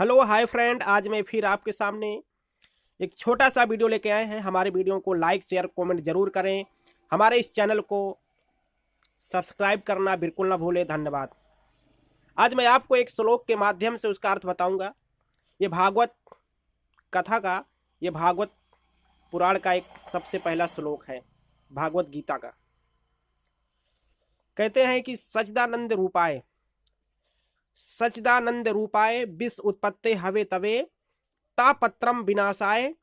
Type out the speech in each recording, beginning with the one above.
Hello hi friend, आज मैं फिर आपके सामने एक छोटा सा वीडियो लेके आए हैं। हमारे वीडियो को लाइक शेयर कमेंट जरूर करें। हमारे इस चैनल को सब्सक्राइब करना बिल्कुल ना भूलें। धन्यवाद। आज मैं आपको एक श्लोक के माध्यम से उसका अर्थ बताऊंगा। ये भागवत कथा का, ये भागवत पुराण का एक सबसे पहला श्लोक है भागवत गीता का। कहते हैं कि सच्चिदानंद रूपाय विश्व उत्पत्ते हवे तवे तापत्रम विनाशाय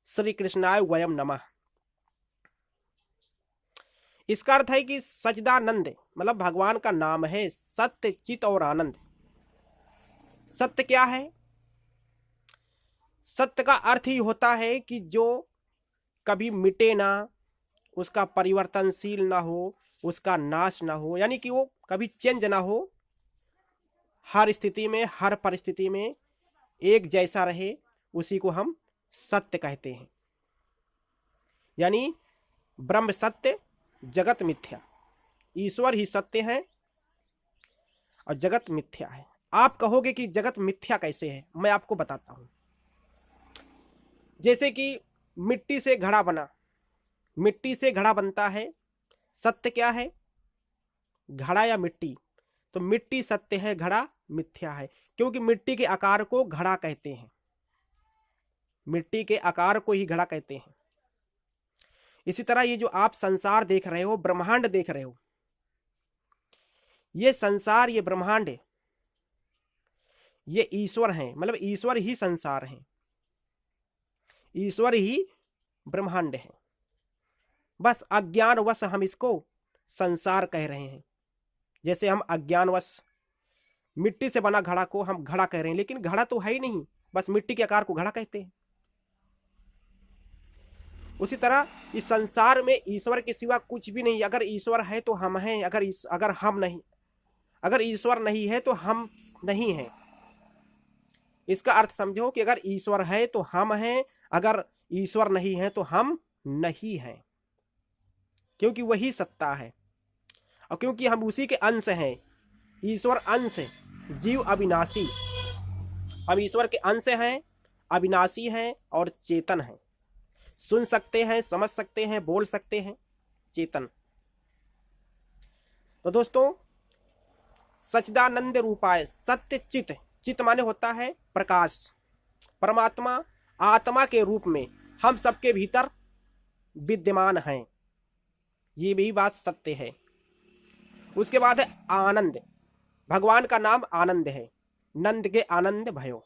श्री कृष्णाय वयम नमः। इसका अर्थ है कि सच्चिदानंद मतलब भगवान का नाम है, सत्य चित और आनंद। सत्य क्या है? सत्य का अर्थ ही होता है कि जो कभी मिटे ना, उसका परिवर्तनशील ना हो, उसका नाश ना हो, यानी कि वो कभी चेंज ना हो, हर स्थिति में हर परिस्थिति में एक जैसा रहे, उसी को हम सत्य कहते हैं। यानी ब्रह्म सत्य, जगत मिथ्या। ईश्वर ही सत्य है और जगत मिथ्या है। आप कहोगे कि जगत मिथ्या कैसे है? मैं आपको बताता हूं। जैसे कि मिट्टी से घड़ा बना, मिट्टी से घड़ा बनता है। सत्य क्या है? घड़ा या मिट्टी? तो मिट्टी सत्य है, घड़ा मिथ्या है, क्योंकि मिट्टी के आकार को घड़ा कहते हैं। मिट्टी के आकार को ही घड़ा कहते हैं। इसी तरह ये जो आप संसार देख रहे हो, ब्रह्मांड देख रहे हो, ये संसार, ये ब्रह्मांड, ये ईश्वर है। मतलब ईश्वर ही संसार है, ईश्वर ही ब्रह्मांड है। बस अज्ञानवश हम इसको संसार कह रहे हैं। जैसे हम अज्ञानवश मिट्टी से बना घड़ा को हम घड़ा कह रहे हैं, लेकिन घड़ा तो है ही नहीं, बस मिट्टी के आकार को घड़ा कहते हैं। उसी तरह इस संसार में ईश्वर के सिवा कुछ भी नहीं। अगर ईश्वर है तो हम हैं, अगर हम नहीं, अगर ईश्वर नहीं है तो हम नहीं हैं। इसका अर्थ समझो कि अगर ईश्वर है तो हम हैं, अगर ईश्वर नहीं है तो हम नहीं हैं, क्योंकि वही सत्ता है और क्योंकि हम उसी के अंश हैं। ईश्वर अंश, जीव अविनाशी। हम ईश्वर के अंश हैं, अविनाशी हैं और चेतन हैं। सुन सकते हैं, समझ सकते हैं, बोल सकते हैं, चेतन। तो दोस्तों, सच्चिदानंद रूपाय, सत्य चित, चित माने होता है प्रकाश। परमात्मा आत्मा के रूप में हम सबके भीतर विद्यमान हैं, ये भी बात सत्य है। उसके बाद है आनंद। भगवान का नाम आनंद है, नंद के आनंद भयो।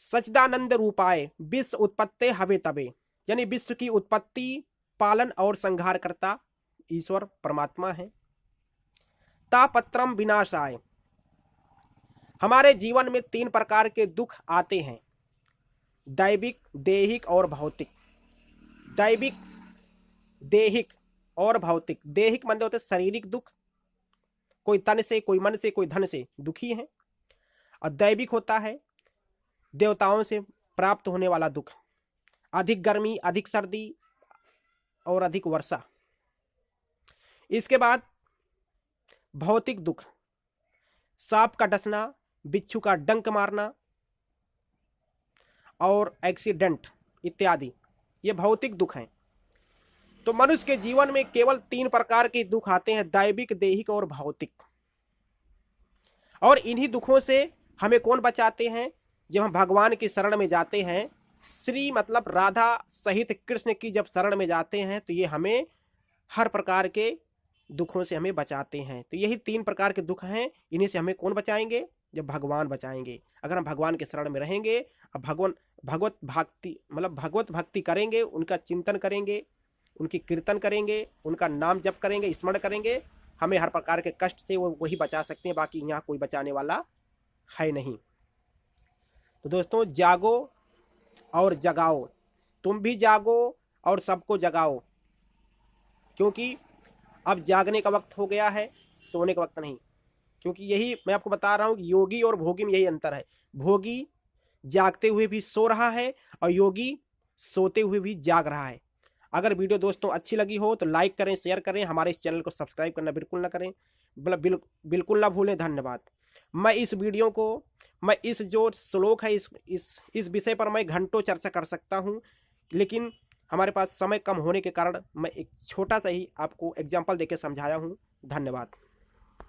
सच्चिदानंद रूपाय विश्व उत्पत्ति हवे तबे, यानी विश्व की उत्पत्ति, पालन और संहार करता ईश्वर परमात्मा है। तापत्रम विनाशाय, हमारे जीवन में 3 प्रकार के दुख आते हैं, दैविक, देहिक और भौतिक। दैविक, देहिक और भौतिक। देहिक मतलब होते शारीरिक दुख, कोई तन से, कोई मन से, कोई धन से दुखी है। और दैविक होता है देवताओं से प्राप्त होने वाला दुख, अधिक गर्मी, अधिक सर्दी और अधिक वर्षा। इसके बाद भौतिक दुख, सांप का डसना, बिच्छू का डंक मारना और एक्सीडेंट इत्यादि, ये भौतिक दुख हैं। तो मनुष्य के जीवन में केवल 3 प्रकार के दुख आते हैं, दैविक, देहिक और भौतिक। और इन्हीं दुखों से हमें कौन बचाते हैं? जब हम भगवान की शरण में जाते हैं, श्री मतलब राधा सहित कृष्ण की जब शरण में जाते हैं, तो ये हमें हर प्रकार के दुखों से हमें बचाते हैं। तो यही 3 प्रकार के दुख हैं, इन्हीं से हमें कौन बचाएंगे? जब भगवान बचाएंगे। अगर हम भगवान के शरण में रहेंगे, अब भगवत भक्ति करेंगे, उनका चिंतन करेंगे, उनकी कीर्तन करेंगे, उनका नाम जप करेंगे, स्मरण करेंगे, हमें हर प्रकार के कष्ट से वो वही बचा सकते हैं, बाकी यहाँ कोई बचाने वाला है नहीं। तो दोस्तों, जागो और जगाओ। तुम भी जागो और सबको जगाओ, क्योंकि अब जागने का वक्त हो गया है, सोने का वक्त नहीं। क्योंकि यही मैं आपको बता रहा हूँ कि योगी और भोगी में यही अंतर है। भोगी जागते हुए भी सो रहा है और योगी सोते हुए भी जाग रहा है। अगर वीडियो दोस्तों अच्छी लगी हो तो लाइक करें, शेयर करें, हमारे इस चैनल को सब्सक्राइब करना बिल्कुल ना करें, बिल्कुल ना भूलें। धन्यवाद। मैं इस वीडियो को मैं इस जो श्लोक है इस विषय पर मैं घंटों चर्चा कर सकता हूँ, लेकिन हमारे पास समय कम होने के कारण मैं एक छोटा सा ही आपको एग्जाम्पल देके समझाया हूँ। धन्यवाद।